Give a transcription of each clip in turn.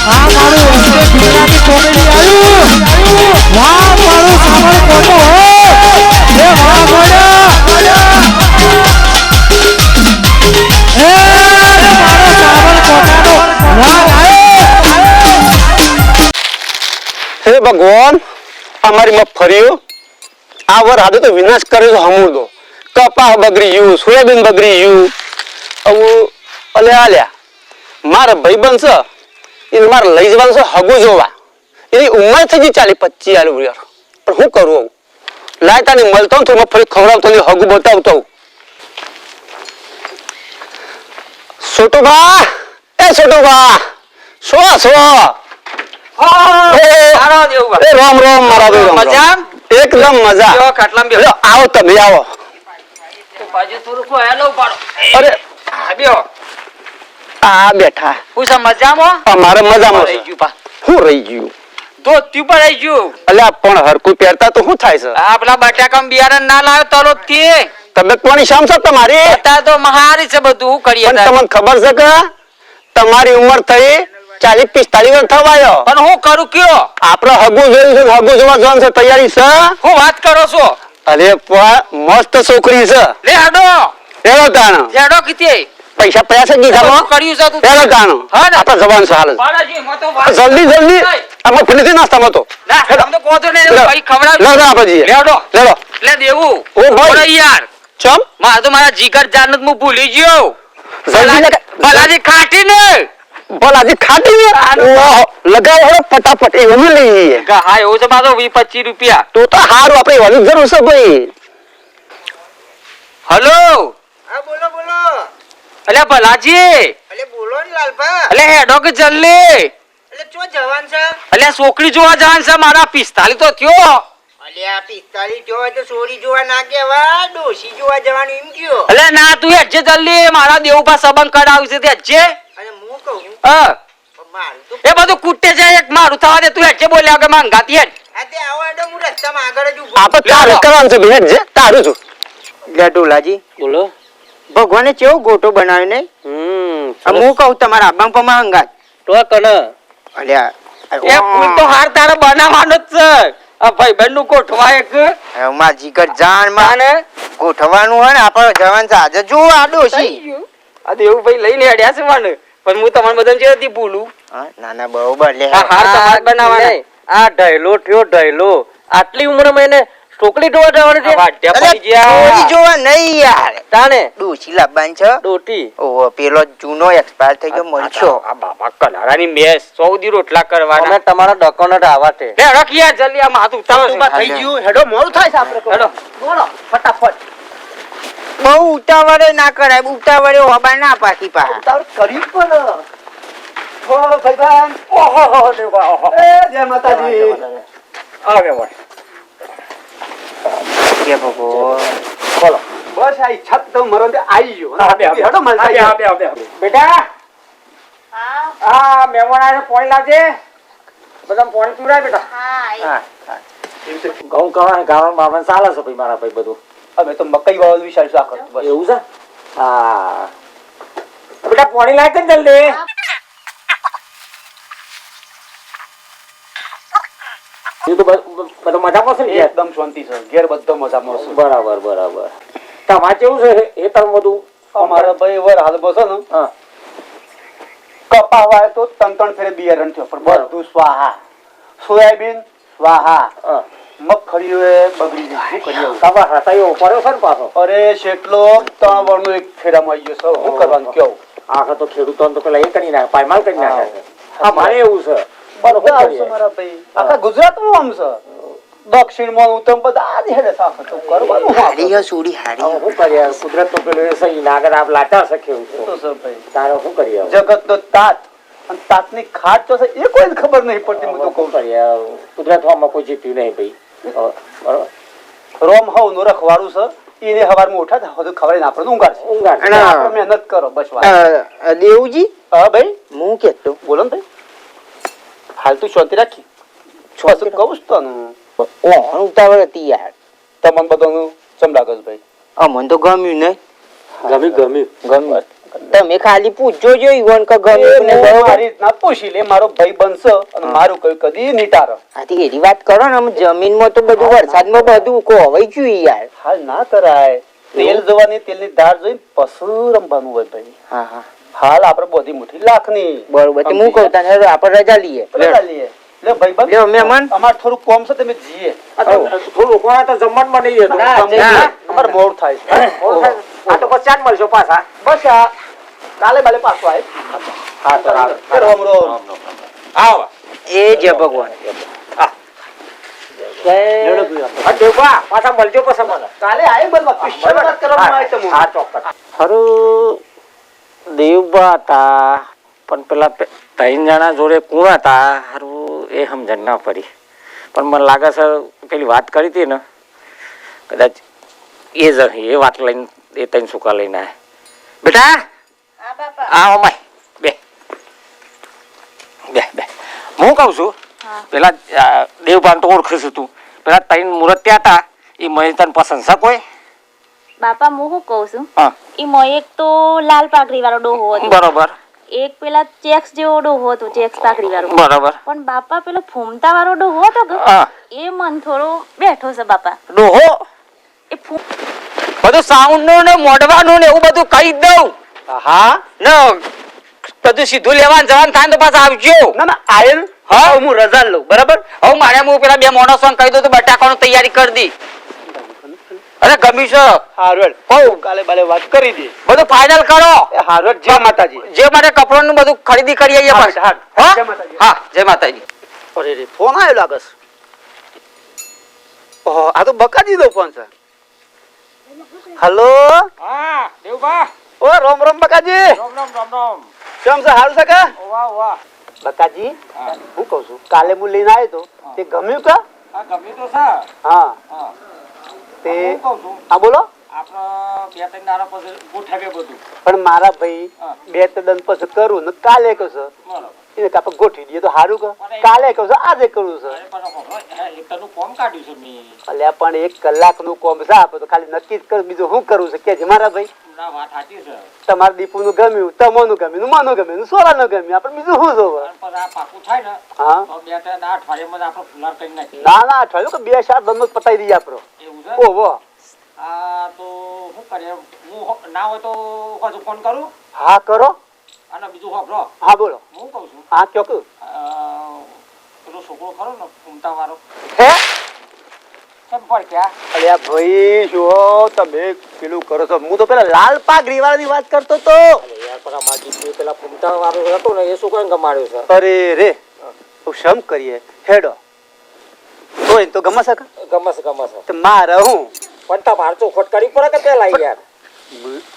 આ મારું SK Gujarati comedy આવ્યું વાહ મારું સાંભળ કોટો હો એ વાહ ગોડા એ મારો સાંભળ કોટાનો વાહ આવ્યો હે ભગવાન અમારી મગફળીઓ આ વર હાથે તો વિનાશ કર્યો છે હમુરદો કપાસ બગડી ગયું સોયાબીન બગડી ગયું આવું અલે આલ્યા મારા ભાઈબંધ છે એને મારે લઈ જવાનું છે હગું જોવા એની ઉંમર થઈ ગઈ 40-25 આલુ યાર પણ શું કરું લાય તાને મળતો ને તો મગફળી ખવડાવતો ને હગું બતાવતો છોટુભા એ છોટુભા સો રામ રામ મારા ભાઈ મજા એકદમ મજા કેવો ખાટલામાં બેહો આવો તમે આવો બાજુ થોડું કો હેલો પાડો અરે આ બેહો આ બેઠા હું સમ મજામાં અમારે મજામાં રહી ગયું પા શું રહી ગયું તો ત્યું પર રહી ગયું અલ્યા પણ હરકું પહેરતા તો શું થાય છે આ પેલા બટાકામાં બિયારણ ના લાવ્યો તલો થી તબિયત પાણી શામ છે તમારી અત્યારે તો મહારી છે બધું હું કરીએ પણ તમને ખબર છે કે તમારી ઉંમર થઈ 40-45 વર્ષ થવાયો પણ હું કરું કયો આપણે હગું જોયું છે હગું જોવા જવાનું છે તૈયારી છે હું વાત કરો છો અરે મસ્ત છોકરી છે લે હાડો એનો તાણ જેડો કીતે પૈસા પૈસા છે ગીધામાં કર્યું છે તું એનો તાણ હા ને આપણે જવાનું છે હાલ બાલાજી મો તો વાત જલ્દી આમાં ફરીથી નાસ્તામાં તો ના તમને કોતો ને ભાઈ ખવડાવ લે આપણે જઈએ લેડો લેડો લે દેવું ઓ ભાઈ. ઓરે યાર ચમ માર તો મારા જીગર જાનત હું ભૂલી ગયો જલ્દી બાલાજી ખાટી ને ભલાજી ખાટી ઓહો લગાવો હળો ફટાફટ એ અમે લઈએ હા એવું છે મારો 20-25 રૂપિયા તો તો હારું આપણે એવાની જરૂર છે ભાઈ હલો હા બોલો બોલો અલે ભલાજી અલે બોલો ને લાલભા અલે હેડો કે જલ્દી એટલે ચો જવાન છે અલે છોકરી જોવા જવાનું છે મારા 45 તો થયો અલે આ 45 જોવા તો સોરી જોવા ના કેવા ડોશી જોવા જવાનું એમ કયો અલે ના તું હેડજે જલ્દી મારા દેવપા સંબંધ કરાવ્યું છે તે હેડજે અને હું કહું હા પણ મારું તો એ બધું કૂટે જાય એક મારું થવા દે તું હેડજે બોલ્યા કે માંગાતી હેડ આ તે આવો એડો હું રસ્તામાં આગળ જ ઉભો આપણે તારું કરવાનું છે બેન જે તારું છું ગટુલાજી બોલો ભગવાને કેવો ગોટો બનાવ્યો ને હું કહું તમારા આબામ પમા હંગાત તો કને અલ્યા એ ફૂલ તો હાર તારે બનાવવાનો જ છે આ ભાઈ બેન નું કોઠવા એક માં જીગર જાન માં ને ગોઠવાનું હોય ને આપણે જવાન છે આજે જો આ ડોશી આ દેવું ભાઈ લઈને હેડ્યા છે મને પણ હું તમારે બધાને જેથી ભૂલું નાના બરોબર લે આ હાર તમારે બનાવવાના આ ઢયલો થયો ઢયલો આટલી ઉંમરમાં એને છોકરી જોવા જવાનું છે વાટ્યા પડી ગયા ચોરી જોવા નહીં યાર તાને ડોશી લાવવાની છે ડોટી ઓહો પેલો જૂનો એક્સપાયર થઈ ગયો મરચો આ બાબા કલારાની મેસ 100 દી રોટલા કરવાના અમે તમારા ડકોનટ આવા છે લે રખિયા જલ્દી આ માથું ઉતાવળ થઈ ગયું હેડો મોડું થાય છે આપણે હેડો બોલો ફટાફટ બહુ ઉતાવળે ના કરાય ઉતાવળે હોબા ના પાકી પા તારું કર્યું પણ હો ભાઈબાન ઓહો દેવા ઓહો એ જય માતાજી આવે વળ કે ભગો બોલો બસ આ ઈચ્છા તો મરો દે આવી ગયો હેડો મન બેટા હા મહેમાન આવે પાણી લાવજે બધા પાણી પીવડાય બેટા હા ઘઉં ગાવા બાવન સાલા છે ભાઈ મારા ભાઈ બધું હવે તો મકઈ વાવલ વિચાર શું કરતું બસ એવું છે હા બેટા પાણી લાવ કે જલ્દી એ તો બધો મજામાં છે ને એકદમ શાંતિ છે ઘેર બધો મજામાં છે બરાબર બરાબર તમારે કેવું છે એ તમે બધું અમારા ભાઈ વર હાલ બસો ને હા કપા વાય તો ત્રણ ફેરે બિયારણ થયો પણ બધું સ્વાહા સોયાબીન સ્વાહા હા મગફળી બગડી ગઈ શું કરીએ હવે? તમારે હતાયો પડ્યો છે ને પાછો અરે શેટલો 3 વર્ષનો એક ફેરામાં આવી ગયો છે શું કરવાનું કેવું આખા તો ખેડૂતોને તો પેલા એ કરી નાખે પાયમાલ કરી નાખે છે આ મારે એવું છે પણ બધા શું આવશે કરીએ? મારા ભાઈ આખા ગુજરાતમાં આમ છે દક્ષિણમાં ઉત્તમ બધા આજ હેડે સાફ તો કરવાનું શું હારી આપણે? હે સોડી હારી હવે શું કરીએ કુદરત તો પેલું એ સહી નાગર આપ લાચાર છે ખેડૂત તો છે ભાઈ તારે શું કરીએ હવે? જગતનો તાત અને તાતની ખાટ તો છે એ કોઈને ખબર નહીં પડતી હું તો કહું શું કરીએ કુદરતમાં કોઈ જીત્યું નહીં ભાઈ બરોબર રોમ હવ નો રખવાડું છે એને હવારમાં ઉઠા થાય બધું ખબર ના આપણે ઊંઘાડ છે ઊંઘાડ છે. અને આપણે મહેનત કરો બસ વાત દેવજી હા ભાઈ હું કેતો બોલો ને ભાઈ હાલ તું શાંતિ રાખી શું કહું છું તને ઓહણ ઉતાવળ હતી યાર તમને બધાનું ચમ લાગે છે ભાઈ મને તો ગમ્યું નહીં ગમ્યું ગમ્યું તમે ખાલી પૂછજો જો ઈવન કે ગમે ને મારી રીતના પૂછી લે, મારો ભાઈ બનશે અને મારું કઈ કદી નીટાર. આથી એની વાત કરો ને, આમ જમીનમાં તો બધું વરસાદમાં બધું કોવાઈ ગયું યાર. હાલ ના કરાય. તેલ જોવાની, તેલની ધાર જોઈ પશુ રમવાનું હોય ભાઈ. હા હા હાલ આપણે બધી મુઠ્ઠી લાખની. બરોબર. તો હું કહું તને આપણે રજા લઈએ. રજા લઈએ. લે ભાઈ બંધ. લ્યો મહેમાન. અમાર થોડું કોમ છે, તમે જીએ. થોડું કોણા તો જમવાનું નહીં હતું. અમારે મોડ થાય છે. આ તો પછી ચાટ મળશો પાછા. બસ આ કાલે બાલે પાછો આવે. હા તો રામ રામ. આવો. એ જય ભગવાન. દેવબા પાછા મળજો પછી મને. કાલે આય બોલવા કૃષ્ણ વાત કરવામાં આવે તમને. હા ચોક્કસ. ખરું દેવબા હતા પણ પેલા ત્રણ જણા જોડે કોણ હતા હારું એ સમજણ ના પડી. પણ મને લાગે છે પેલી વાત કરી હતી ને કદાચ એ જ એ વાત લઈને એ ત્રણ સુકા લઈને આવ્યા. બેટા હા અમાય બે બે બે હું કહું છું પેલા દેવબાન તો ઓળખીશું તું પેલા ત્રણ મુહૂર્ત ત્યાં હતા એ મને તને પસંદ છે કોઈ? બાપા હું શું કહું છું હા એમાં એક તો લાલ પાઘડી વાળો ડોહો હતો, બરોબર એક પેલા ચેક્સ જેવો ડોહો હતો, ચેક્સ પાઘડી વાળો. બરોબર. પણ બાપા પેલો ફૂમતા વાળો ડોહો હતો કે હા એ મન થોડો બેઠો છે બાપા. ડોહો એ બધું સાઉન્ડ નું ને મોડવાનું ને એવું બધું કહી દઉં. હા ને બધું સીધું લેવાનું જવાનું થાય તો પાછા આવજો. ના ના આયલ. હા હું રજા લઉં બરાબર. હવે મારે હું પેલા બે માણસો કહી દઉં તો બટાકાની તૈયારી કરી દી. અરે ગમી છે હારું કહું કાલે બાલે વાત કરી દે. બધું ફાઇનલ કરો. હારું જય માતાજી. જે માટે કપડાં નું બધું ખરીદી કરી આવીએ હા, પાછા. હા. હા? જય માતાજી. હા જય માતાજી. અરે રે ફોન આવ્યો લાગસ. ઓહો આ તો બકાજી નો ફોન છે. હલો હા દેવબા. ઓ રોમ રોમ બકાજી. રામ રામ રામ રામ. કેમ છે હારું છે કે? વાહ વાહ. બકાજી હું કહું છું કાલે હું લઈને આવ્યો તો તે ગમ્યું કા? આ ગમે તો છે. હા હા. તે હું કહું છું હા બોલો. આપણે બે ત્રણ દાડા પછી ગોઠવે બધું. પણ મારા ભાઈ હા. બે ત્રણ પછી કરું ને કાલે કહું છું બરોબર. એને કાપડ ગોઠવી દઈએ તો સારું કહો. કાલે કહું છું આજે કરું છું. અરે પણ હોભળો, એક તરનું કોમ કાઢ્યું છે મેં. અલ્યા પણ 1 કલાકનું કોમ છે આપણે તો ખાલી નક્કી જ કર બીજું શું કરવું છે કે મારા ભાઈ ના વાત સાચી છે. તમારા દીપુનું ગમ્યું તમોનું ગમ્યું માનું ગમ્યું સોરાનું ગમ્યું આપણે બીજું શું જોવે. પણ આ પાકું થાય ને હા તો બે ત્રણ દાડા અઠવાડિયામાં જ આપણે ફુલાર કરી નાખીએ. ના ના અઠવાડિયું કે 2-4 દમનો પતાવી દઈએ આપણો. એવું છે. ઓહો આ તો શું કરીએ, હું ના હોય તો હજુ ફોન કરું. હા કરો. અને બીજું હોભળો, હા બોલો. હું કહું છું હા કયો કયું પેલો છોકરો ખરો ને ફૂમતા વાળો હે કેમ પડ્યા? અલ્યા ભાઈ શું તમે પેલું કરો છો? હું તો પેલા લાલ પાઘડી વાળાની વાત કરતો તો. યાર પણ અમારી જે પેલા ફૂમતા વાળો હતો ને એ શું કઈ ગમાડ્યું છે? અરે રે તો શમ કરીએ હેડો તો એને તો ગમશે કે ગમસ ગમસ. તો મારે હું પણ તમારે ચોખવટ કરવી પડે કે પેલા યાર?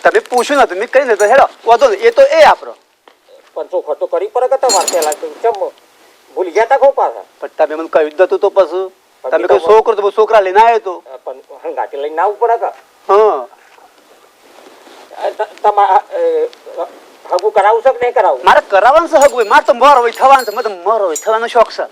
તમે પૂછ્યું નતું મેં કહી દીધું હેડો વાંધો નહીં એ તો એ આપણો. પણ ચોખવટ તો કરવી પડે કે તમારે પેલા ચમ ભૂલી ગયા તા ખો પાછા? પણ તમે મને કહ્યું જ નતું તો પછી પણ તમે બીજો કોઈ છોકરો તો છોકરા લઈને આવ્યો તો. પણ હંગાટી લઈને આવવું પડે કે હા તમારે હગું કરાવું છે કે નહીં કરાવું? મારે કરાવવાનું છે હગું મારે તો મર હોય થવાનું છે મને તો મર હોય થવાનો શોખ છે.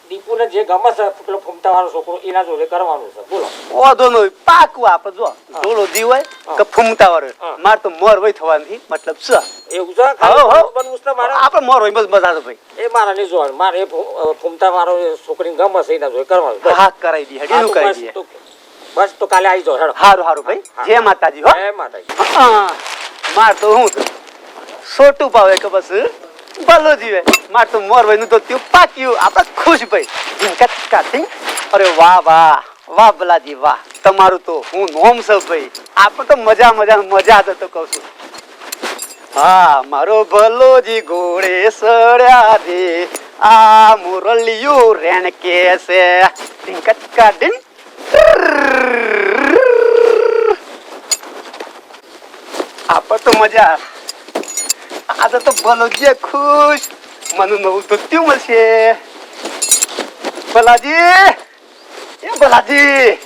દીપુને જે ગમે છે પેલો ફૂમતા વાળો છોકરો એના જોડે કરવાનું છે. બોલો. વાંધો નહીં પાકું આપણે જો ડોલો દી હોય કે ફૂમતા વાળો હોય. મારે તો મર હોય થવાની મતલબ છે. એવું છે? હા, ખાલી હા. બનવું છે મારે? આપણે મર હોય બસ મજા ભાઈ. એ મારા નહીં જોવાનું. મારે એ ફૂમતા વાળો છોકરીને ગમે છે એના જોડે કરવાનું. બસ. હા કરાવી દઈએ હા, એનું તો કરી બસ દઈએ. બસ તો કાલે આવી જાઓ. હેડો. સારું સારું ભાઈ જય માતાજી હો. જય માતાજી. હા માર તો હું છોટું પાવે કે બસ ભલો જીવે માર તો મોર ભાઈ નું તો ત્યું પાક્યું આપણે ખુશ ભાઈ કાથી. અરે વાહ વાહ વાહ ભલાજી વાહ તમારું તો હું નોમ છે ભાઈ આપણે તો મજા મજા મજા જ તો કહું છું. હા મારો ભલોજી ઘોડે સડ્યા રે આ મુરલિયું રેણ કે છે ટિંકટ કાઢીન આપણે તો મજા આજે તો ભલોજી ખુશ મને નવું ધોત્યું મળશે. ભલાજી એ ભલાજી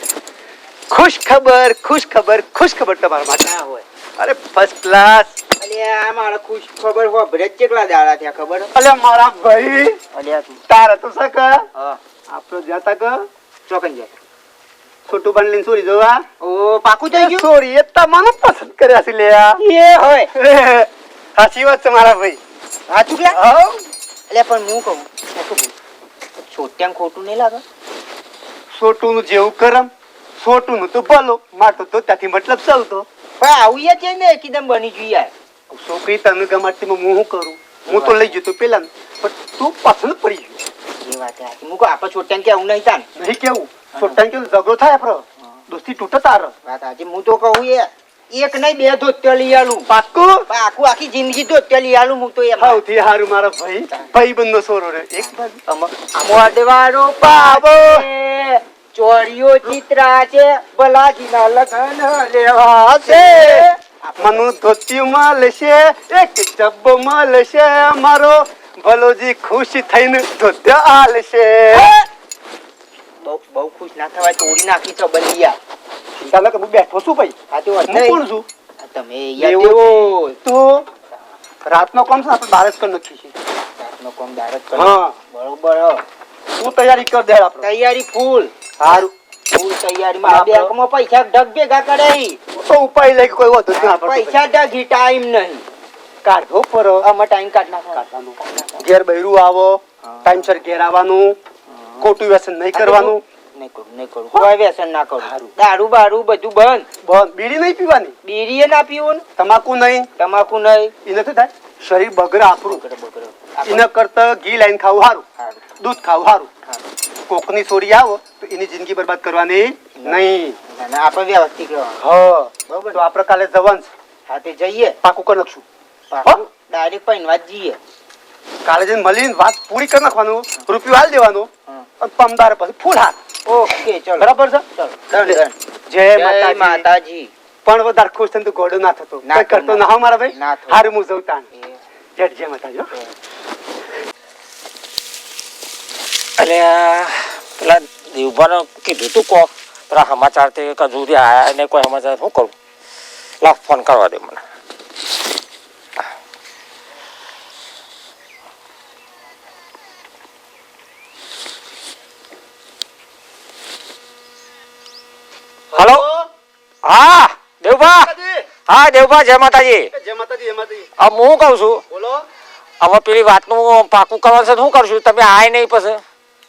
ખુશ ખબર ખુશ ખબર ખુશ ખબર તમારા માટે ના હોય. અરે ફર્સ્ટ ક્લાસ. અલ્યા મારા ખુશ ખબર હો ભરે કેટલા દાડા થયા ખબર? અલે મારા ભાઈ અલ્યા તારે તો સક હા આપણો જાતા ક ચોકન જાય. છોટું પણ લઈને સોરી જોવા ઓ પાકું થઈ ગયું સોરી એ તમારું પસંદ કર્યા છે લ્યા એ હોય સાચી વાત છે મારા ભાઈ હા ચૂકલા હા એટલે પણ હું કહું છોટ્યાને ખોટું નહીં લાગે છોટું નું જેવું કરમ છોટું નું તો ભલો માટો તો ત્યાંથી મતલબ સૌ તો પણ આવું યાર છે ને એકદમ બની ગયું યાર છોકરી તને ગમાડતી હું શું કરું હું તો લઈ જતો પેલા પણ તું પસંદ પડી ગયું એ વાત સાચી હું કહું આપણે છોટ્યાને કે આવું નહીં તાન નહીં કેવું છોટાને કેવું ઝઘડો થાય આપણો દોસ્તી તૂટે તારો વાત સાચી હું તો કહું યાર એક નહીં બે ધોત્યો લઈ આલું પાક્કું આખું આખી જિંદગી ધોત્યો લઈ આલું હું તો એમ સૌથી સારું મારા ભાઈ બંધનો સોરો રે એક બાજુ મોઢવાળો પાવો ચોરીઓ ચિત્રા છે ભલાજીના લગન લેવા છે મનુ ધોતી મળશે એક જબ્બો મળશે મારો ભલોજી ખુશ થઈને ધોત્યા આલશે બહુ બહુ ખુશ ના થવાય તોડી નાખી છો બલિયા ચાલો કે હું બેઠો છું ભાઈ આ તો હું કોણ છું તમે યાર એવું દેવો તું રાતનો કામ છે આપણે બાર જ કરી નાખીએ છીએ રાતનો કોમ દારત હા બરોબર હો તું તૈયારી કર દે આપણે તૈયારી ફૂલ સારું ફૂલ તૈયારીમાં આ બેંકમાં પૈસા ઢગ ભેગા કરાઈ તો ઉપાય લઈ કોઈ વાંધો નહીં આપણે પૈસા ઢગી ટાઈમ નહીં કાઢો પર આમાં ટાઈમ કાઢ નાખવાનો ઘેર બૈરું આવો ટાઈમસર ઘેર આવવાનું ખોટું વ્યસન નહીં કરવાનું નહીં કરું કોઈ વ્યસન ના કરું દારૂ બારૂ બધું બંધ બંધ બીડી નહીં પીવાની બીડીએ ના પીવું ને તમાકુ નહીં તમાકુ નહીં એને શું થાય શરીર બગડે આપણું એના કરતા ઘી લાઈન ખાવું સારું દૂધ ખાવું સારું કોકની સોરી આવો તો એની જિંદગી બરબાદ કરવાની નહીં આપણે વ્યવસ્થિત રહેવાનું હા બરોબર તો આપણે કાલે જવાનું છે હા તે જઈએ પાકું કરી નાખશું ડાયરેક્ટ પૈનવા જ જઈએ કાલે જઈને મળીને વાત પૂરી કરી નાખવાનું રૂપિયો હાલ દેવાનો અને પમદાર પછી ફૂલ હાથ ઓકે ચલો બરાબર છે ચલો ડન જય જય માતાજી માતાજી પણ વધારે ખુશ થઈને તું ગોડો ના થતો ના કઈ કરતો ના હો મારા ભાઈ ના થતો. હારું હું જઉં તાણ જય માતાજી હો. અલ્યા પેલા દેવભાને કીધું તું કહો પેલા સમાચાર તે કે સુધી આયા ને કોઈ સમાચાર શું કરું લા ફોન કરવા દે મને હલો હા દેવભા હા દેવભા જય માતાજી જય માતાજી જય માતાજી હવે હું કહું છું બોલો હવે પેલી વાતનું પાકું કરવાનું છે શું કરશું તમે આય નહીં પછી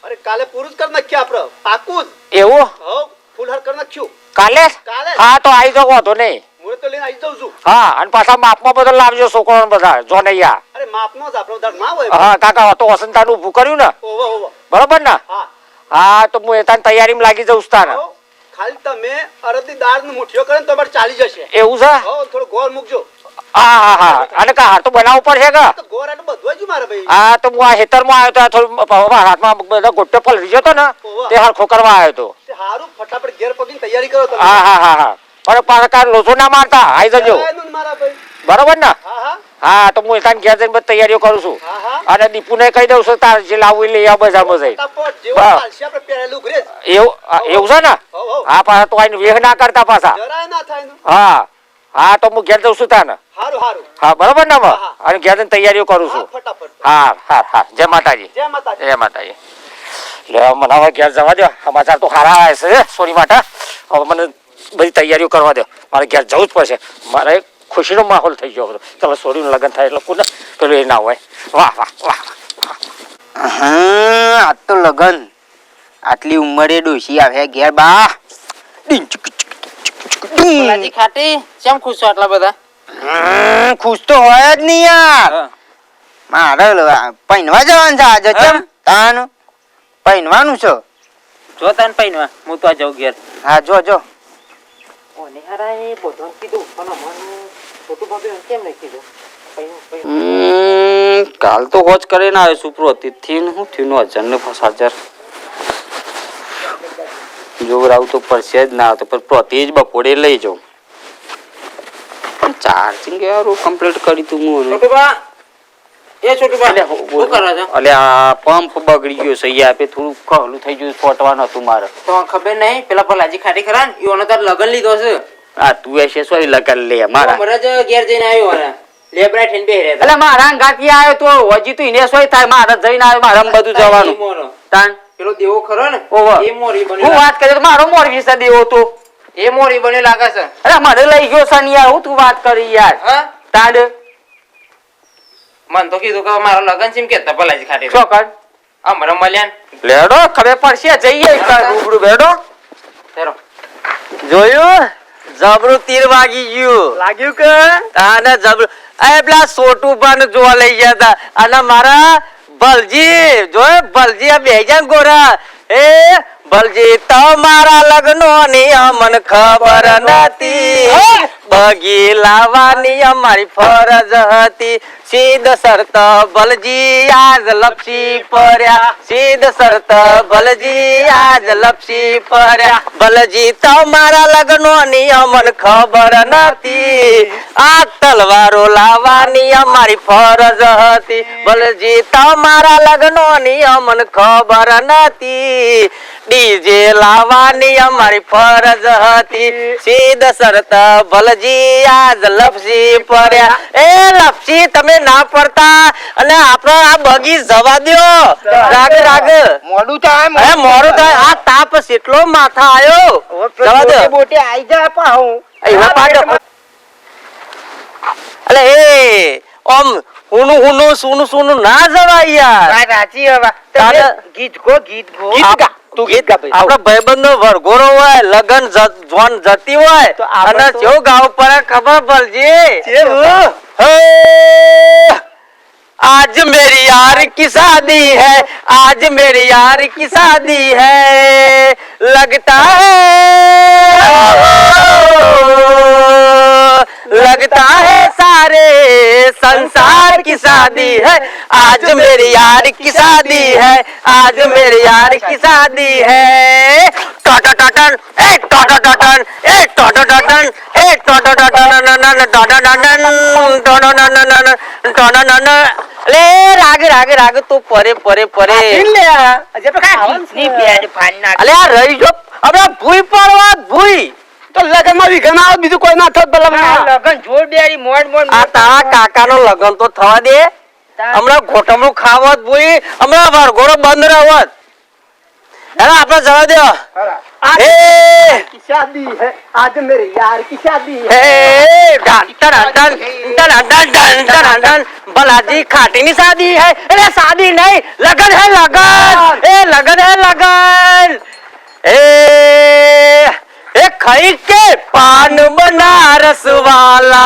અરે કાલે પૂરું જ કરી નાખ્યું આપણે પાકું એવું જ હો ફૂલ હાર કરી નાખ્યું કાલે કાલે. હા તો આવી જાવ વાંધો નહીં મુહૂર્ત તો લઈને આવી જાઉં છું હા અને પાછા માપમાં બધા લાવજો છોકરો બધા જોનૈયા અરે માપનો જ આપણો દર ના હોય હા કાકા તો વસંતાનું ઊભું કર્યું ને ઓવો ઓવો બરોબર ને હા હા તો હું એતાની તૈયારીમાં લાગી જાઉં છું તાને હો, ખાલી તમે અડદની દાળનો મુઠ્ઠીઓ કરો ને તો અમારે ચાલી જશે એવું છે હો થોડો ગોળ મૂકજો હા હા હા અને કા હાર તો બનાવવું પડશે કે તો ગોળ આટલું બધું જ મારા ભાઈ હા તો હું આ ખેતરમાં આવ્યો તો થોડું હાથમાં બધા ગોટ્યો પલરી ગયો તો ને તે હરખો કરવા આવ્યો તો તે હારું ફટાફટ ઘેર પગીને તૈયારી કરો તમે હા હા હા હા પણ પાછા કાલ લોચો ના મારતા આવી જજો જવાનું ને મારા ભાઈ બરોબર ને હા હા હા તો હું એતાની ઘેર જઈને બધી તૈયારીઓ કરું છું હા હા અને દીપુને કહી દઉં છું તાર જે લાવવું એ લઈ આવ બજારમાં જઈ ફટાફટ જેવો હા. ચાલશે આપણે પહેરેલું ઘરે એવું છે ને હો હો હા પાછા તો આઈને વેહ ના કરતા પાછા જરાય ના થાય ને હા હા તો હું ઘેર જઉં છું તાને હારું હારું હા બરોબર ને હવે? હા. અને ઘેર જઈને તૈયારીઓ કરું હા છું ફટાફટ હા હા હા જય માતાજી જય માતાજી જય માતાજી લે મને હવે ઘેર જવા દો સમાચાર તો સારા આવે છે સોરી માટે હવે મને બધી તૈયારીઓ કરવા દો મારે ઘેર જવું જ પડશે મારે એક ખુશીનો માહોલ થઈ ગયો બધો ચાલો સોરીનું લગ્ન થાય એટલે કોને પેલું એ ના હોય વાહ વાહ વાહ હા આ તો લગન આટલી ઉંમરે ડોશી આવે ઘેર બા લાજી ખાટી કેમ ખુશ છો આટલા બધા ખુશ તો હોય જ નહીં યાર મારે પૈનવા જવાનું છે આજે કેમ તાન પૈનવાનું છે જો તાન પૈનવા હું તો આ જાઉં ઘેર હા જો જો ઓને હારા એ બધું કીધું પણ મને છોટું ભાભી કેમ નહીં કીધું કાલ તો હોજ કરીને આવ્યો છું પ્રોતિથી હું થયું 1000 જોવરાવ તો પડશે જ ના તો પણ પ્રતિ જ બપોરે લઈ જાઉં ચાર્જિંગ યાર કમ્પ્લીટ કરી તું હું છોટું બા એ છોટું બા શું કરો છો અલે આ પંપ બગડી ગયો છે યાર પે થોડું કહલું થઈ ગયું ફોટવાનું હતું મારે તો ખબર નહીં પેલા ભલાજી ખાટી ખરા ને ઈઓનો તાર લગન લીધો છે આ તું એસે સોય લગન લે મારા મરજ ઘેર જઈને આવ્યો ને લેબરા ઠેન બેહરે અલે મારા ગાંઠી આવ્યો તો હજી તો ઇને સોય થાય મારે જઈને આવ્યો મારે બધું જવાનું તાન પેલો દેવો ખરો ને ઓહો. એ મોરી હું બની વાત કરે તો મારો મોરવી છે દેવો તો એ મોરી બની લાગે છે અરે મને લઈ ગયો છે ને યાર હું તું વાત કરી યાર હા તાડ મન તો કીધું કે મારો લગન છે એમ કે તપલાજી ખાટી ચોકડ અમારે મળ્યા લેડો ખબર પડશે જઈએ રૂબરૂ બેડો ચલો જોયું જબરું તીર વાગી ગયું લાગ્યું કે તાને જબરું એ પેલા સોટુભાને જોવા લઈ ગયા હતા અને મારા બલજી જોયે બલજી આ બેજા ગોરા એ બલજી તમારા લગ્નો ની અમને ખબર નથી બગી લાવવાની અમારી ફરજ હતી સીધ શરત બલજી આજ લપસી પડ્યા સીધ શરત બલજી આજ લપસી પડ્યા બલજી તમારા લગ્નો ની અમને ખબર નથી આ તલવારો લાવવાની અમારી ફરજ હતી બલજી તમારા લગ્નો ની અમને ખબર નથી ડીજે લાવવાની અમારી ફરજ હતી સીધ શરત બલજી આજ લપસી પડ્યા એ લપસી તમે ના પડતા અને આપણો આ બગી જવા દ્યો રાગ રાગ મોડું થાય અરે મોડું થાય આ તાપ કેટલો માથા આયો જવા દો બોટે આઈ જા પાહું એવા પાડો અલે એ ઓમ હુનું સુનું ના જવાય યાર રાચી હવે તારે ગીત ગો ગીત ગા તું ગીત ગા આપડે ભાઈબંધ નો વરઘોડો હોય લગન જોન જતી હોય અને કેવું ગાવ પડે ખબર પડશે आज मेरी यार की शादी है आज मेरी यार की शादी है लगता है सारे संसार की शादी है आज मेरी यार की शादी है आज मेरी यार की शादी है टोटो टोटन ए टोटो टोटन ए टोटो टोटन ए टोटो टोटन ले राग राग राग तू परे परे परे अले आ रही जो अब भूई परवा भूई તો લગનમાં વિઘન આવે બીજું કોઈ ના થત ભલા લગન જોર બેરી મોડ મોડ આ તારા કાકાનો લગન તો થવા દે હમણાં ઘોટમણું ખાવત ભૂઈ હમણાં વરઘોડો બંધ રહેવત હેલો આપણે જવા દો शादी है आज मेरे यार की शादी भलाजी खाटी ની शादी है अरे शादी नहीं लगन है लगन ए लगन है लगन ए खाई के पान बनारस वाला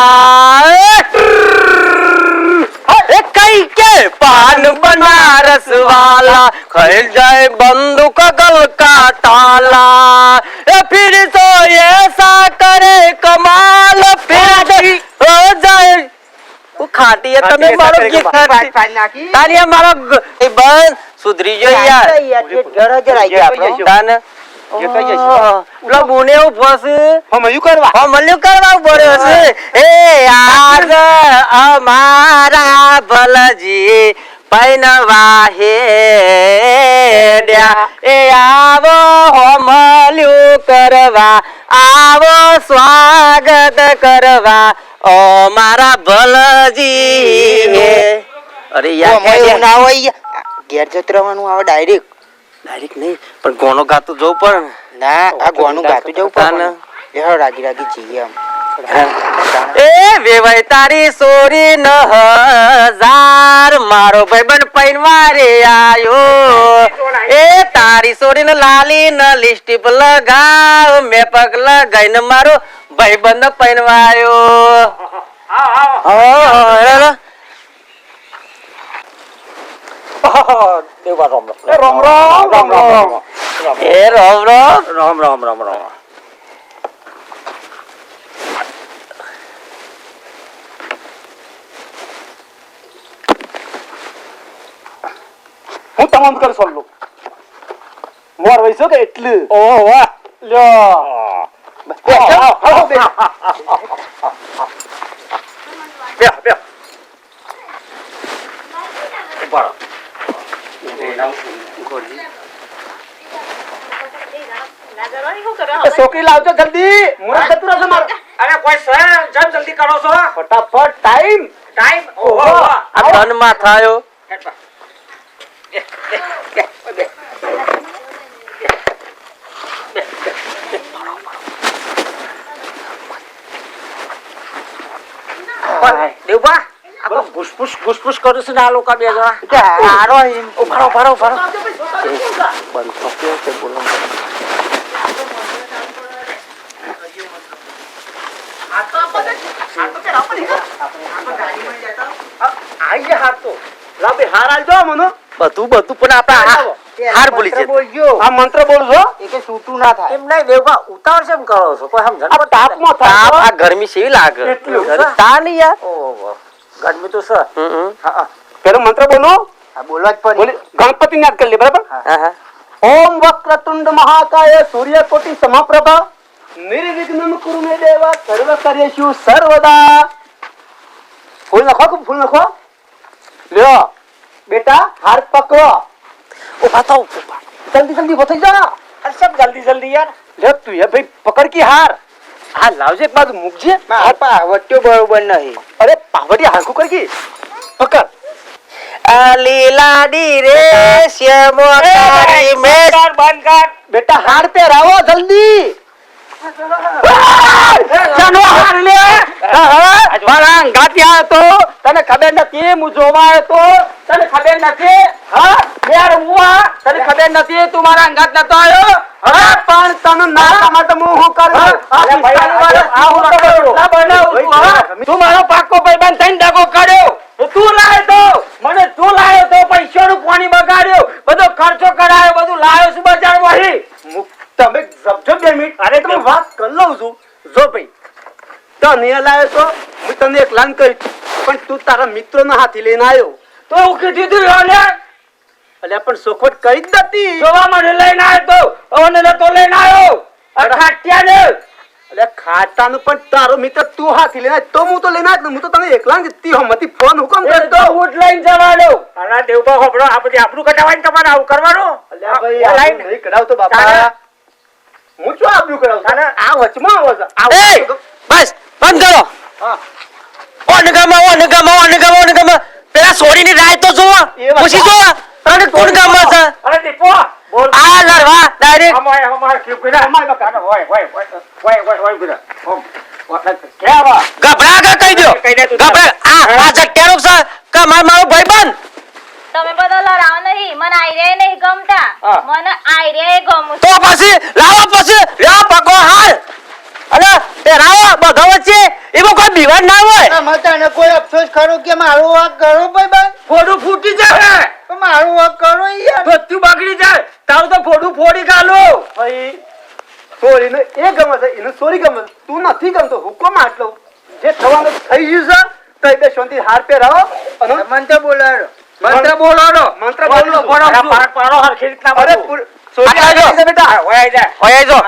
ए कई के पान बनारस वाला खाई जाए बंदूक गल का ताला ए फिर तो ऐसा करे कमाल फिर हो जाए वो खाटी है તમે મારો ગીત તારી મારો બસ સુધરી જો યાર ઘર જ રહી ગયા તાને પેલા બોને ઉભસ મલ્યું કરવા પડ્યો છે એ આજ અમારા ભલજી પૈનવા હેડ્યા એ આવો હોમલ્યું કરવા આવો સ્વાગત કરવા ઓ મારા ભલજી અરે યાર ના હોય ઘેર જત રહેવાનું આવે ડાયરેક્ટ નહીં પણ ગોનો ગાતું જવું પડે ના આ ગોનું ગાતું જવું પડે લેહો રાગી રાગી જઈએ આમ એ વેવાય તારી સોરી ન હજાર મારો ભાઈબંધ પૈનવારે આયો એ તારી સોરી ને લાલી ન લિસ્ટીપ લગાવ મેં પગ લગાઈને મારો ભાઈબંધ પૈનવાયો દેવા રામ રામ રામ રામ એ રામ રામ રામ રામ રામ રામ હું તમામ કર સોલ્લો મોર વૈસો કે એટલું ઓહો વાહ લ્યો છોકરી લાવજો જલ્દી મુરત જતું રહેશે મારું અરે કોઈ સર જમ જલ્દી કરો છો ફટાફટ ટાઈમ ટાઈમ ઓહો આ ધન માં થાયો દેવબા આ ઘુસપુસ કરું છું ને આ લોકો બે જણા હારો એમ ઉભારો બંધ તો કેવો છે બોલો આઈ જા હાર તો લાબે હાર આલજો મને બધું પણ આપણે હાર ભૂલી છે બોલજો આ મંત્ર બોલું છો એ કે છૂટું ના થાય એમ નહીં દેવબા ઉતાવળ કેમ કરો છો કોઈ સમજણ આ તાપમાં તાપ થાય આ ગરમી સેવી લાગે એટલું. તા નહીં યાર ઓહો ગરમી તો છે હા પેલો મંત્ર બોલો આ બોલવા જ પડે બોલે ગણપતિ યાદ કરી લે બરાબર હા હા ઓમ વક્રતુંડ મહાકાય સૂર્યકોટિ સમપ્રભા નિર્વિઘ્નમ કુરુ મે દેવા સર્વ કાર્યેષુ સર્વદા ફૂલ નાખો લ્યો બેટા હાર પકડો ઉભા થાવ જલ્દી બતાઈ જા અરે સબ જલ્દી યાર લે તું એ ભાઈ પકડ કી હાર આ લાવજે એક બાજુ મૂકજે મારા પાવટ્યો બરોબર નહીં અરે પાવડી હારખું કર કી પકડ આ લીલાડી રે શ્યામો તારી મેં બંધ કર બેટા હાર પહેરાવો જલ્દી ચાનો હાર લે મારા ગાંઠિયા તો તને ખબર નથી હું જોવા આવ્યો તો તને ખબર નથી હા યાર હું તને ખબર નથી તું મારા અંગાત નતો આવ્યો હા પણ તને ના માટે હું કરું અરે ભાઈ, આ હું કરું. ના બનાવું તું, હા? તું મારો પાક્કો ભાઈબંધ થઈને દગો કર્યો તું લાયો તો મને તું લાયો તો પૈસાનું પાણી બગાડ્યો બધો ખર્ચો કરાયો બધું લાયો છું બજાર વહી તમે સમજો 2 મિનિટ અરે તમે વાત કરી લઉં છું જો ભાઈ તને લાયો તો હું તને એક લાન કહી પણ તું તારા મિત્રોના હાથી લઈને આવ્યો તો હું કીધું તું યોને અલ્યા પણ સોખવટ કરી જ નથી જોવા મને લઈને આવ્યો તો ઓને તો લઈને આવ્યો આ ખાટિયા ને અલ્યા ખાટાનું પણ તારો મિત્ર તું હાથી લઈને આવ્યો તો હું તો લઈને આવ્યો હું તો તને એકલા જ તી હમતી ફોન હુકમ કરતો હું લઈને જવાનો અરે દેવબા હોબળો આ બધી આબરૂ કટાવાની તમારે આવું કરવાનું અલ્યા ભાઈ આ નહીં કઢાવતો બાપા હું શું આબરૂ કરાવું આ વચમાં આવો એ બસ બંધ કરો હા ઓન ગમા પેલા સોરીની રાય તો જો એ વાત. પૂછી જો અને કોણ ગામમાં છે અરે દીપો બોલ આ લડવા ડાયરેક્ટ અમાર ક્યુ કીધા અમાર બકા હોય કીધા કે આવા ગભરા કે કહી દો કહી દે તું. ગભરા આ જટ્યાનો છે કે મારો ભાઈબંધ તમે બધા લડાવ નહીં મને આઈડિયા નહીં ગમતા મને આઈડિયા ગમું તો પછી લાવો પકો હાલ અલે તે રાવા બધા વચ્ચે એમાં કોઈ બીવાન ના હોય મતાને કોઈ અફસોસ ખરો કે મારું વાક કરો ભાઈબંધ ફોડું ફૂટી જાય તો મારું વાક કરો યાર બધું બગડી જાય તારું તો ફોડું ફોડી ગાલો ભાઈ સોરી ને એ ગમે છે એને સોરી ગમે છે. તું નથી ગમતો હુકમ આટલો જે થવાનું થઈ ગયું છે તો એ બે શાંતિ હાર પહેરાવો અને મંત્ર બોલાડો મંત્ર બોલાવો મંત્ર બોલો પારો હરખી રીતના અરે બધું. સોરી આ જો. આવી છે બેટા હોય જાય હોય જો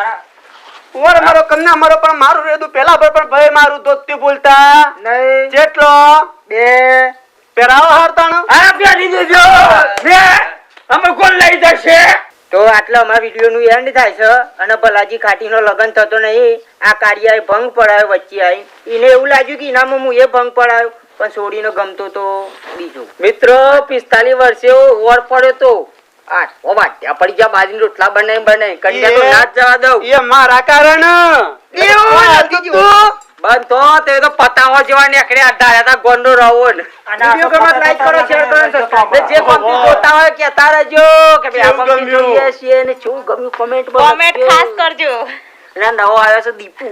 ઉમર મારો કન્યા મારો પણ મારું રેદું પેલા ભર પણ ભાઈ મારું દોસ્તી બોલતા નહીં જેટલો 2 પહેરાવો હાર તાણો આ પ્યારી દેજો મે અમે કોણ લઈ જશે તો આટલા અમારા વિડીયો નું એન્ડ થાય છે અને ભલાજી ખાટીનો લગન થતો નહીં આ કાર્યએ ભંગ પડાયો વચ્ચે આવી એને એવું લાગ્યું કે ઇનામમાં હું એ ભંગ પડાયો પણ છોડીનો ગમતો તો બીજું મિત્ર 45 વર્ષે ઓર પડ્યો તો આ ઓ વાટ્યા પડી જા બાજરી રોટલા બનાવી કન્યા તો ના જ જવા દઉં એ મારા કારણ એવું નથી જોયું. બંધ તો તે તો પતાવો જેવા નીકળે અઢાર હતા ગોંડો રહો ને વિડીયો ગમે તો like કરો, share કરો અને subscribe કરો. જે ગમતું જોતા હોય કહેતા રહેજો કે ભાઈ આ કેવું ગમ્યું ગમ્યું? જોઈએ છીએ ને શું ગમ્યું કમેન્ટ કોમેન્ટ ખાસ કરજો નવો આવ્યો છે દીપુ